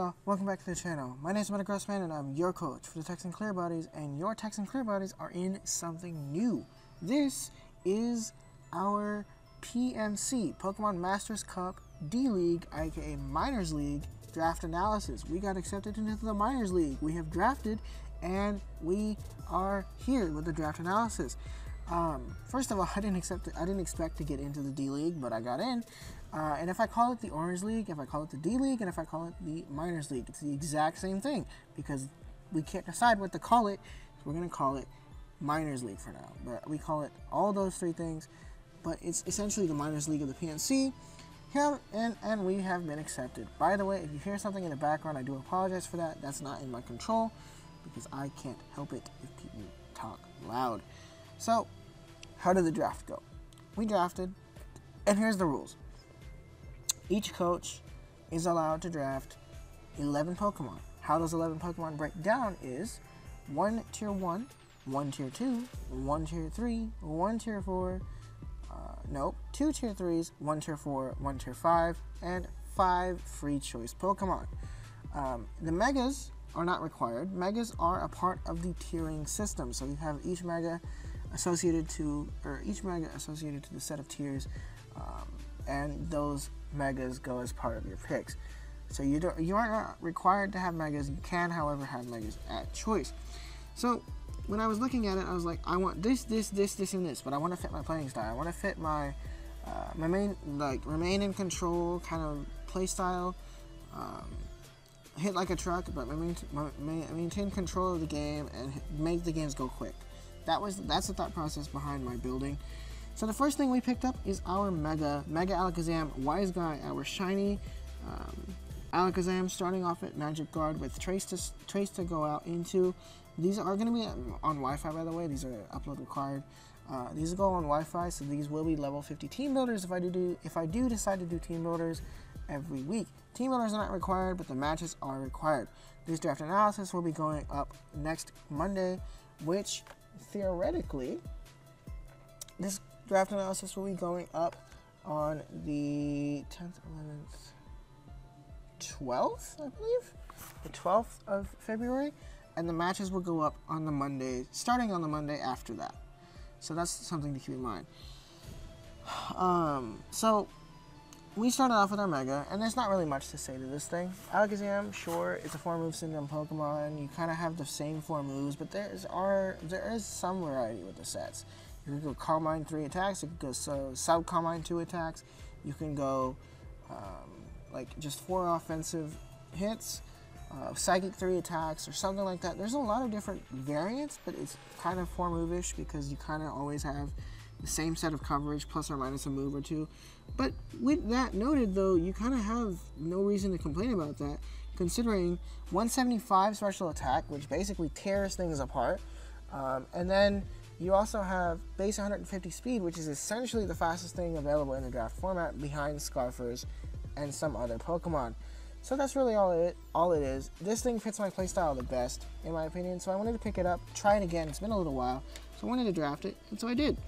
y'all, welcome back to the channel. My name is MetagrossmanZ and I'm your coach for the Texan Clearbodies, and your Texan Clearbodies are in something new. This is our PMC, Pokemon Masters Cup D-League, aka Minors League, draft analysis. We got accepted into the Minors League. We have drafted and we are here with the draft analysis. First of all, I didn't expect to get into the D-League, but I got in. And if I call it the Orange League, if I call it the D-League, and if I call it the Minors League, it's the exact same thing because we can't decide what to call it. So we're going to call it Minors League for now. But we call it all those three things, but it's essentially the Minors League of the PMC. And we have been accepted. By the way, if you hear something in the background, I do apologize for that. That's not in my control because I can't help it if people talk loud. So, how did the draft go? We drafted, and here's the rules. Each coach is allowed to draft 11 Pokemon. How those 11 Pokemon break down is 1 Tier 1, 1 Tier 2, 1 Tier 3, 1 Tier 4, 2 Tier 3s, 1 Tier 4, 1 Tier 5, and 5 free choice Pokemon. The Megas are not required. Megas are a part of the tiering system, so you have each Mega associated to the set of tiers, and those Megas go as part of your picks. So you are not required to have Megas. You can, however, have Megas at choice. So when I was looking at it, I was like, I want this, and this, but I want to fit my playing style. I want to fit my my main, like, remain in control kind of play style. Hit like a truck, but maintain control of the game and make the games go quick. That's the thought process behind my building. So the first thing we picked up is our Mega Alakazam Wise Guy, our shiny Alakazam, starting off at Magic Guard with Trace to go out into. These are going to be on Wi-Fi, by the way. These are upload required. These go on Wi-Fi, so these will be level 50 team builders if I do decide to do team builders every week. Team builders are not required, but the matches are required. This draft analysis will be going up next Monday, which theoretically, this draft analysis will be going up on the 10th, 11th, 12th, I believe? The 12th of February, and the matches will go up on the Monday, starting on the Monday after that. So that's something to keep in mind. So we started off with our Mega, and there's not really much to say to this thing. Alakazam, sure, it's a 4-move syndrome Pokemon. You kind of have the same 4 moves, but there is some variety with the sets. You can go Calm Mind 3 attacks, you can go Sub Calm Mind 2 attacks, you can go like just 4 offensive hits, Psychic 3 attacks, or something like that. There's a lot of different variants, but it's kind of 4-move-ish because you kind of always have the same set of coverage, plus or minus a move or two. But with that noted, though, you kind of have no reason to complain about that, considering 175 special attack, which basically tears things apart, and then you also have base 150 speed, which is essentially the fastest thing available in the draft format behind Scarfers and some other Pokemon. So that's really all it is. This thing fits my playstyle the best, in my opinion, so I wanted to pick it up, try it again. It's been a little while, so I wanted to draft it, and so I did.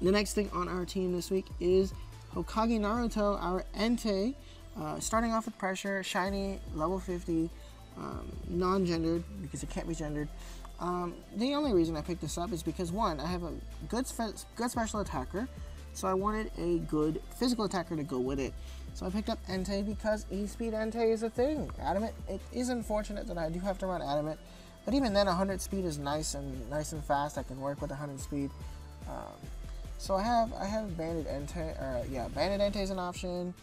The next thing on our team this week is Hokage Naruto, our Entei, starting off with Pressure, shiny, level 50, non-gendered, because it can't be gendered. The only reason I picked this up is because, one, I have a good special attacker, so I wanted a good physical attacker to go with it. So I picked up Entei because E-Speed Entei is a thing. Adamant, it is unfortunate that I do have to run Adamant, but even then 100 speed is nice and fast. I can work with 100 speed. So I have Banded Entei, Banded Entei is an option.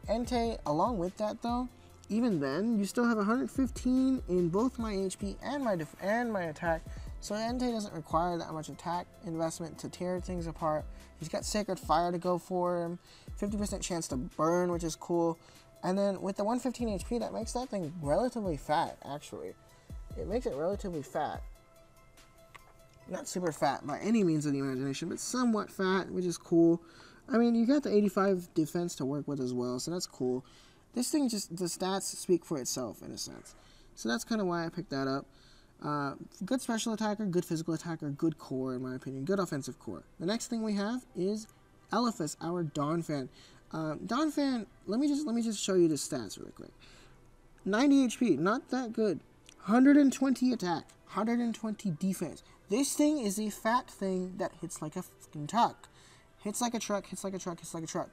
Entei, along with that though, even then, you still have 115 in both my HP and my attack, so Entei doesn't require that much attack investment to tear things apart. He's got Sacred Fire to go for him, 50% chance to burn, which is cool. And then with the 115 HP, that makes that thing relatively fat, actually. It makes it relatively fat. Not super fat by any means of the imagination, but somewhat fat, which is cool. I mean, you got the 85 defense to work with as well, so that's cool. This thing just, the stats speak for itself in a sense. So that's kind of why I picked that up. Good special attacker, good physical attacker, good core in my opinion, good offensive core. The next thing we have is Elephas, our Donphan. Donphan, let me just show you the stats really quick. 90 HP, not that good. 120 attack, 120 defense. This thing is a fat thing that hits like a fucking truck. Hits like a truck, hits like a truck, hits like a truck.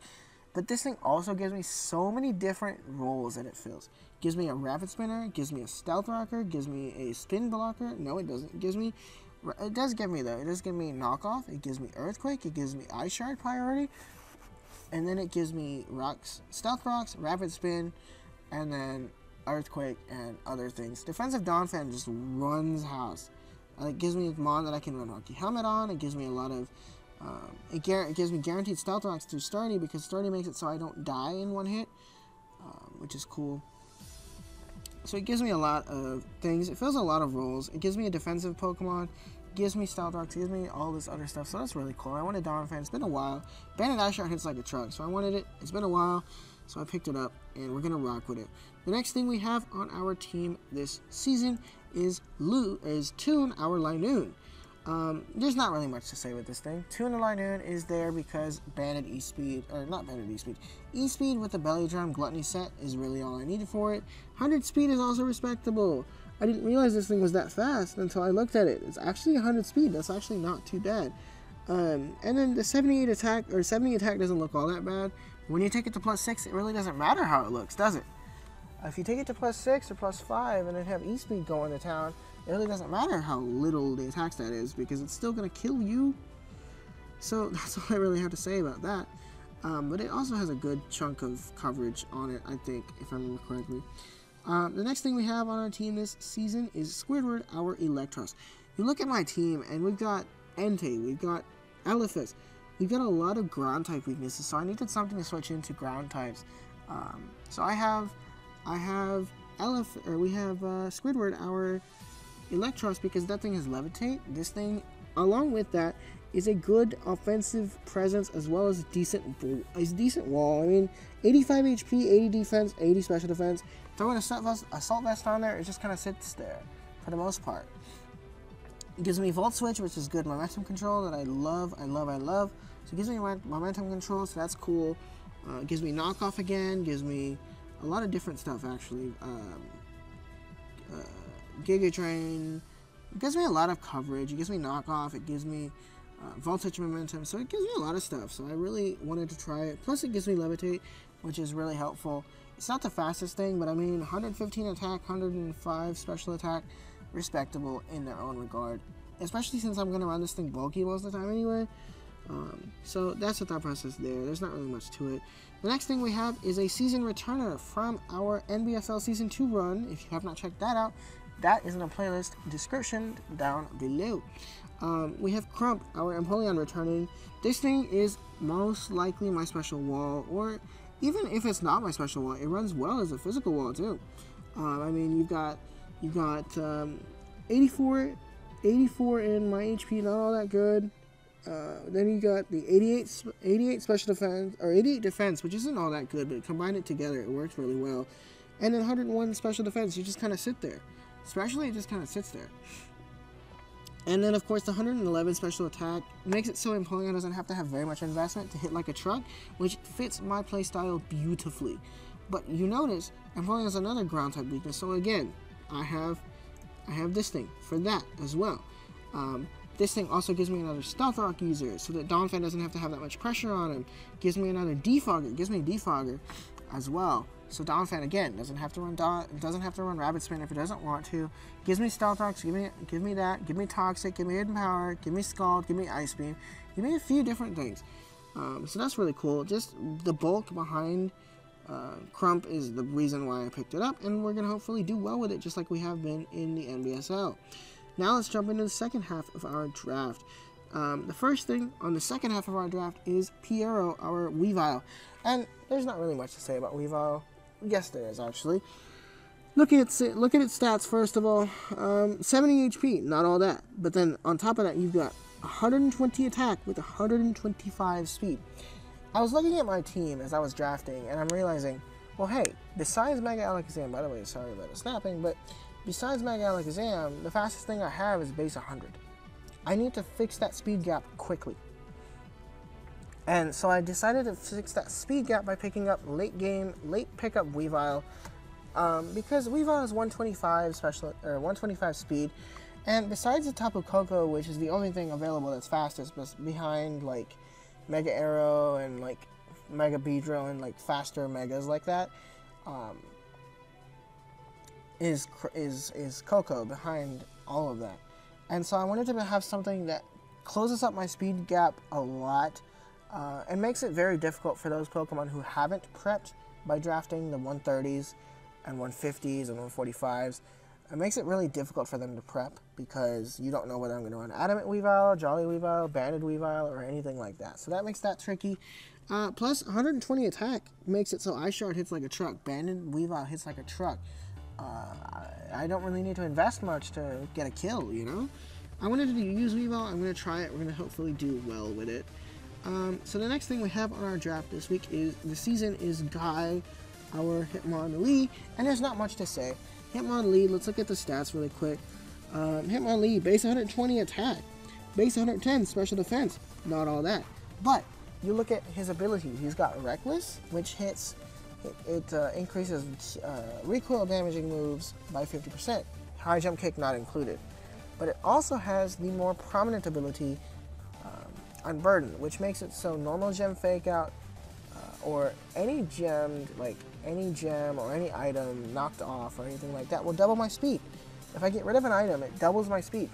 But this thing also gives me so many different roles that it fills. Gives me a rapid spinner, gives me a stealth rocker, gives me a spin blocker. No, it doesn't. It does give me though. It does give me knockoff. It gives me earthquake. It gives me ice shard priority. And then it gives me rocks, stealth rocks, rapid spin, and then earthquake and other things. Defensive Donphan just runs house. It gives me a mon that I can run Rocky Helmet on. It gives me a lot of it gives me guaranteed stealth rocks through Sturdy, because Sturdy makes it so I don't die in one hit, which is cool. So it gives me a lot of things. It fills a lot of roles. It gives me a defensive Pokemon, gives me stealth rocks, gives me all this other stuff. So that's really cool. I wanted Donphan. It's been a while. Banded Ice Shard hits like a truck, so I wanted it. It's been a while, so I picked it up, and we're gonna rock with it. The next thing we have on our team this season is Toon, our Linoon. There's not really much to say with this thing. Toon and Linoon is there because Banded E-Speed, or not Banded E-Speed, E-Speed with the Belly Drum Gluttony set is really all I needed for it. 100 speed is also respectable. I didn't realize this thing was that fast until I looked at it. It's actually 100 speed. That's actually not too bad. And then the 78 attack, or 70 attack doesn't look all that bad. When you take it to +6, it really doesn't matter how it looks, does it? If you take it to +6 or +5 and then have E-Speed go into town, it really doesn't matter how little the attack stat is, because it's still going to kill you. So that's all I really have to say about that. But it also has a good chunk of coverage on it, I think, if I remember correctly. The next thing we have on our team this season is Squidward, our Electros. You look at my team, and we've got Entei, we've got Elephas, we've got a lot of ground type weaknesses, so I needed something to switch into ground types. So we have Squidward, our Electros, because that thing has Levitate. This thing, along with that, is a good offensive presence as well as a decent wall. I mean, 85 HP, 80 defense, 80 special defense. Throw an assault vest on there, it just kind of sits there for the most part. It gives me Volt Switch, which is good momentum control that I love. So it gives me momentum control, so that's cool. It gives me knockoff again, gives me a lot of different stuff actually. Giga Drain. It gives me a lot of coverage. It gives me knockoff. It gives me voltage momentum. So it gives me a lot of stuff. So I really wanted to try it. Plus it gives me Levitate, which is really helpful. It's not the fastest thing, but I mean 115 attack, 105 special attack, respectable in their own regard. Especially since I'm going to run this thing bulky most of the time anyway. So that's the thought process there. There's not really much to it. The next thing we have is a season returner from our NBFL Season 2 run. If you have not checked that out, that is in a playlist description down below. We have Crump, our Empoleon, returning. This thing is most likely my special wall, or even if it's not my special wall, it runs well as a physical wall too. I mean, you've got 84 in my HP, not all that good. Then you got the 88 special defense, or 88 defense, which isn't all that good, but combine it together, it works really well. And then 101 special defense, you just kind of sit there. Especially, it just kind of sits there. And then, of course, the 111 special attack makes it so Empoleon doesn't have to have very much investment to hit like a truck, which fits my playstyle beautifully. But you notice, Empoleon has another ground type weakness, so again, I have this thing for that as well. This thing also gives me another Stealth Rock user, so that Donphan doesn't have to have that much pressure on him. Gives me another Defogger, gives me a Defogger as well. So Donphan again doesn't have to run Rapid Spin if it doesn't want to. Gives me Stealth Rocks, give me that, give me Toxic, give me Hidden Power, give me Scald, give me Ice Beam, give me a few different things. So that's really cool. Just the bulk behind Crump is the reason why I picked it up, and we're gonna hopefully do well with it, just like we have been in the NBSL. Now let's jump into the second half of our draft. The first thing on the second half of our draft is Piero, our Weavile. And there's not really much to say about Weavile. Yes, there is, actually. Look at its stats, first of all. 70 HP, not all that. But then, on top of that, you've got 120 attack with 125 speed. I was looking at my team as I was drafting, and I'm realizing, well, hey, besides Mega Alakazam, by the way, sorry about the snapping, but besides Mega Alakazam, the fastest thing I have is base 100. I need to fix that speed gap quickly. And so I decided to fix that speed gap by picking up late pickup Weavile. because Weavile is 125 special, or 125 speed, and besides the Tapu Koko, which is the only thing available that's fastest, but behind like Mega Arrow and like Mega Beedrill and like faster Megas like that, is Koko behind all of that. And so I wanted to have something that closes up my speed gap a lot, and makes it very difficult for those Pokemon who haven't prepped by drafting the 130s and 150s and 145s. It makes it really difficult for them to prep because you don't know whether I'm going to run Adamant Weavile, Jolly Weavile, Banded Weavile, or anything like that. So that makes that tricky. Plus, 120 attack makes it so Ice-Shard hits like a truck. Banded Weavile hits like a truck. I don't really need to invest much to get a kill, you know? I wanted to use Weavile. I'm going to try it. We're going to hopefully do well with it. So the next thing we have on our draft this week is the season is Guy, our Hitmonlee, and there's not much to say. Hitmonlee, let's look at the stats really quick. Hitmonlee, base 120 attack, base 110 special defense, not all that. But you look at his abilities. He's got Reckless, which hits, it increases recoil damaging moves by 50%. High jump kick not included. But it also has the more prominent ability, Unburden, which makes it so normal gem fake out, or any gemmed, like any gem or any item knocked off or anything like that will double my speed. If I get rid of an item, it doubles my speed.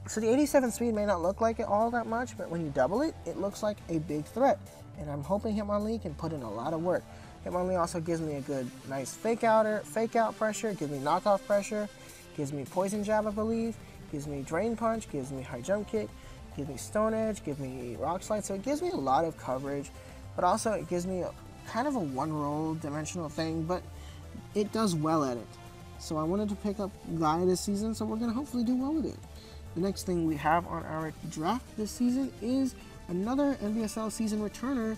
So the 87 speed may not look like it all that much, but when you double it, it looks like a big threat. And I'm hoping Hitmonlee can put in a lot of work. Hitmonlee also gives me a good, nice fake out pressure, gives me knockoff pressure, gives me poison jab, I believe, gives me drain punch, gives me high jump kick, gives me stone edge, gives me rock slide. So it gives me a lot of coverage, but also it gives me a kind of a one-roll dimensional thing, but it does well at it. So I wanted to pick up Guy this season, so we're going to hopefully do well with it. The next thing we have on our draft this season is another NBSL season returner,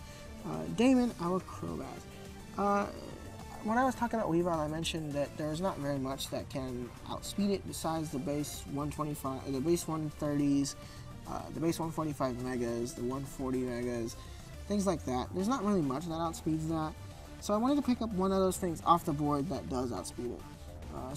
Damon, our Crobat. When I was talking about Weavile, I mentioned that there's not very much that can outspeed it besides the base 125, the base 130s, the base 145 megas, the 140 megas, things like that. There's not really much that outspeeds that. So I wanted to pick up one of those things off the board that does outspeed it.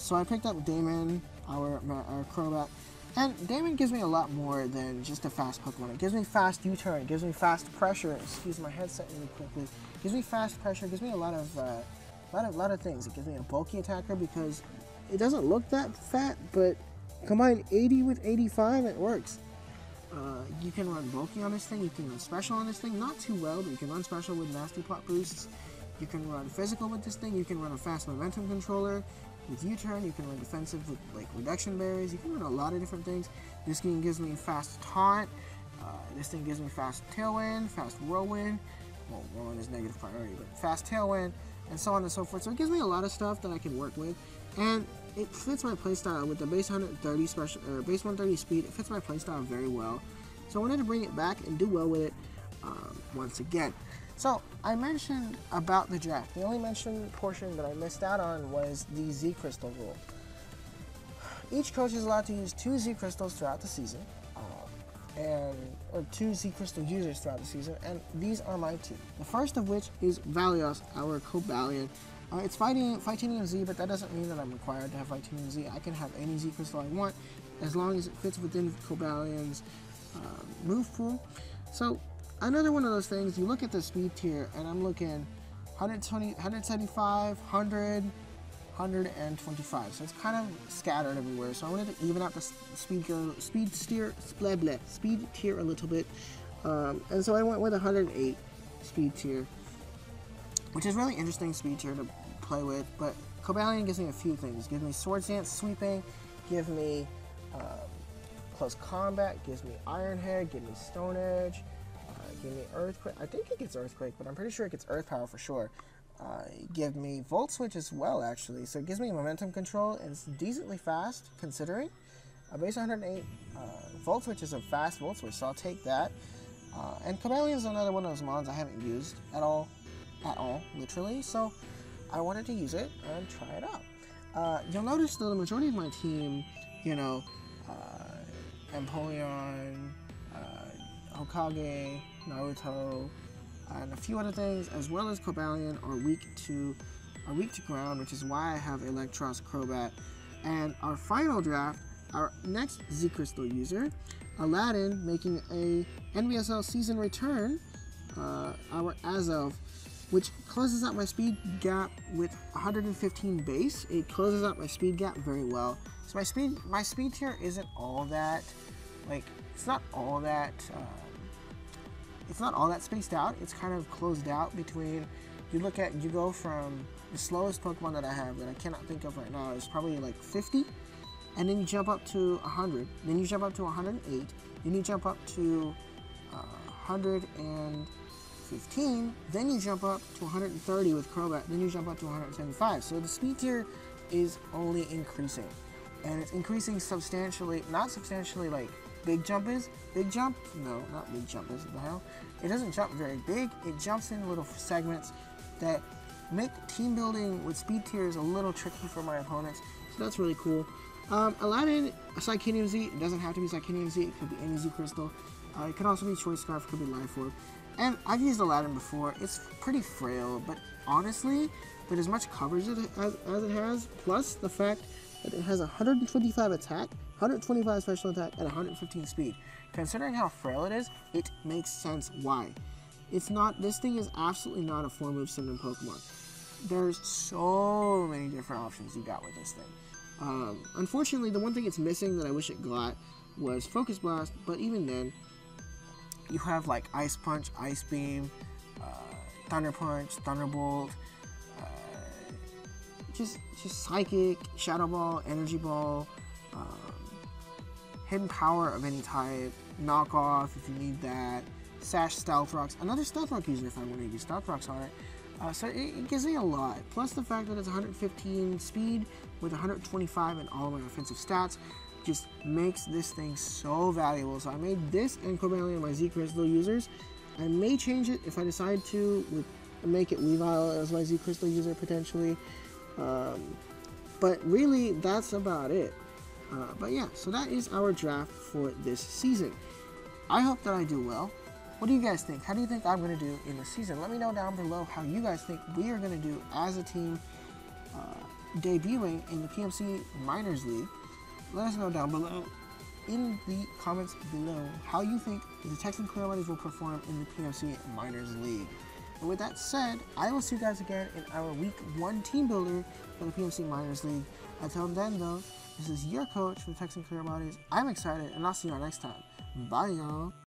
So I picked up Damon, our Crobat. And Damon gives me a lot more than just a fast Pokemon. It gives me fast U-turn, it gives me fast pressure. Excuse my headset really quickly. It gives me fast pressure, it gives me a lot of things. It gives me a bulky attacker because it doesn't look that fat, but combine 80 with 85, it works. You can run bulky on this thing, you can run special on this thing, not too well, but you can run special with nasty plot boosts. You can run physical with this thing, you can run a fast momentum controller. With U-turn, you can run defensive with like reduction berries. You can run a lot of different things. This thing gives me fast taunt. This thing gives me fast tailwind, fast whirlwind. Well, whirlwind is negative priority, but fast tailwind, and so on and so forth. So it gives me a lot of stuff that I can work with, and it fits my playstyle with the base 130 special or base 130 speed. It fits my playstyle very well. So I wanted to bring it back and do well with it once again. So, I mentioned about the draft. The only mentioned portion that I missed out on was the Z Crystal rule. Each coach is allowed to use 2 Z Crystals throughout the season, or 2 Z Crystal users throughout the season, and these are my 2. The first of which is Valios, our Cobalion. It's Victinidian Z, but that doesn't mean that I'm required to have Victinidian Z. I can have any Z Crystal I want, as long as it fits within Cobalion's move pool. So, another one of those things, you look at the speed tier, and I'm looking 120, 175, 100, 125. So it's kind of scattered everywhere. So I wanted to even out the speed tier a little bit. And so I went with 108 speed tier, which is really interesting speed tier to play with. But Cobalion gives me a few things. Gives me Swords Dance, Sweeping, give me Close Combat, gives me Iron Head, give me Stone Edge. Give me Earthquake. I think it gets Earthquake, but I'm pretty sure it gets Earth Power for sure. Give me Volt Switch as well, actually. So it gives me momentum control, and it's decently fast, considering. Base 108 Volt Switch is a fast Volt Switch, so I'll take that. And Cobalion is another one of those mons I haven't used at all, literally. So I wanted to use it and try it out. You'll notice, though, the majority of my team, you know, Empoleon, Hokage, Naruto, and a few other things, as well as Cobalion, are weak to are weak to ground, which is why I have Electros, Crobat. And our final draft, our next Z Crystal user, Aladdin, making a NBSL season return, our Azelf, which closes out my speed gap with 115 base. It closes out my speed gap very well. So my speed tier isn't all that, like, it's not all that spaced out. It's kind of closed out between, you go from the slowest Pokemon that I have that I cannot think of right now is probably like 50, and then you jump up to 100, then you jump up to 108, then you jump up to 115, then you jump up to 130 with Crobat, then you jump up to 175. So the speed tier is only increasing, and it's increasing substantially, not substantially like big jump is. Big jump? No, not big jump is. What the hell? It doesn't jump very big. It jumps in little segments that make team building with speed tiers a little tricky for my opponents. So that's really cool. Aladdin, Psychinium Z. It doesn't have to be Psychinium Z. It could be any Z Crystal. It could also be Choice Scarf. It could be Life Orb. And I've used Aladdin before. It's pretty frail, but honestly, with as much coverage as it has, plus the fact that it has 125 attack, 125 special attack, and 115 speed. Considering how frail it is, it makes sense why. It's not, this thing is absolutely not a 4-move Cinnamon Pokemon. There's so many different options you got with this thing. Unfortunately, the one thing it's missing that I wish it got was Focus Blast, but even then, you have like Ice Punch, Ice Beam, Thunder Punch, Thunderbolt, just Psychic, Shadow Ball, Energy Ball, Hidden Power of any type, Knock Off if you need that, Sash Stealth Rocks, another Stealth Rock user if I want to use Stealth Rocks on it. So it gives me a lot, plus the fact that it's 115 speed with 125 in all of my offensive stats just makes this thing so valuable. So I made this and Cobalion my Z Crystal users. I may change it if I decide to make it Weavile as my Z Crystal user potentially. But really, that's about it. But yeah, so that is our draft for this season. I hope that I do well. What do you guys think? How do you think I'm going to do in the season? Let me know down below how you guys think we are going to do as a team debuting in the PMC Minors League. Let us know down below in the comments below how you think the Texan Clearbodies will perform in the PMC Minors League. And with that said, I will see you guys again in our Week 1 team builder for the PMC Minors League. Until then though, this is your coach for the Texan Clearbodies. I'm excited and I'll see you all next time. Bye y'all.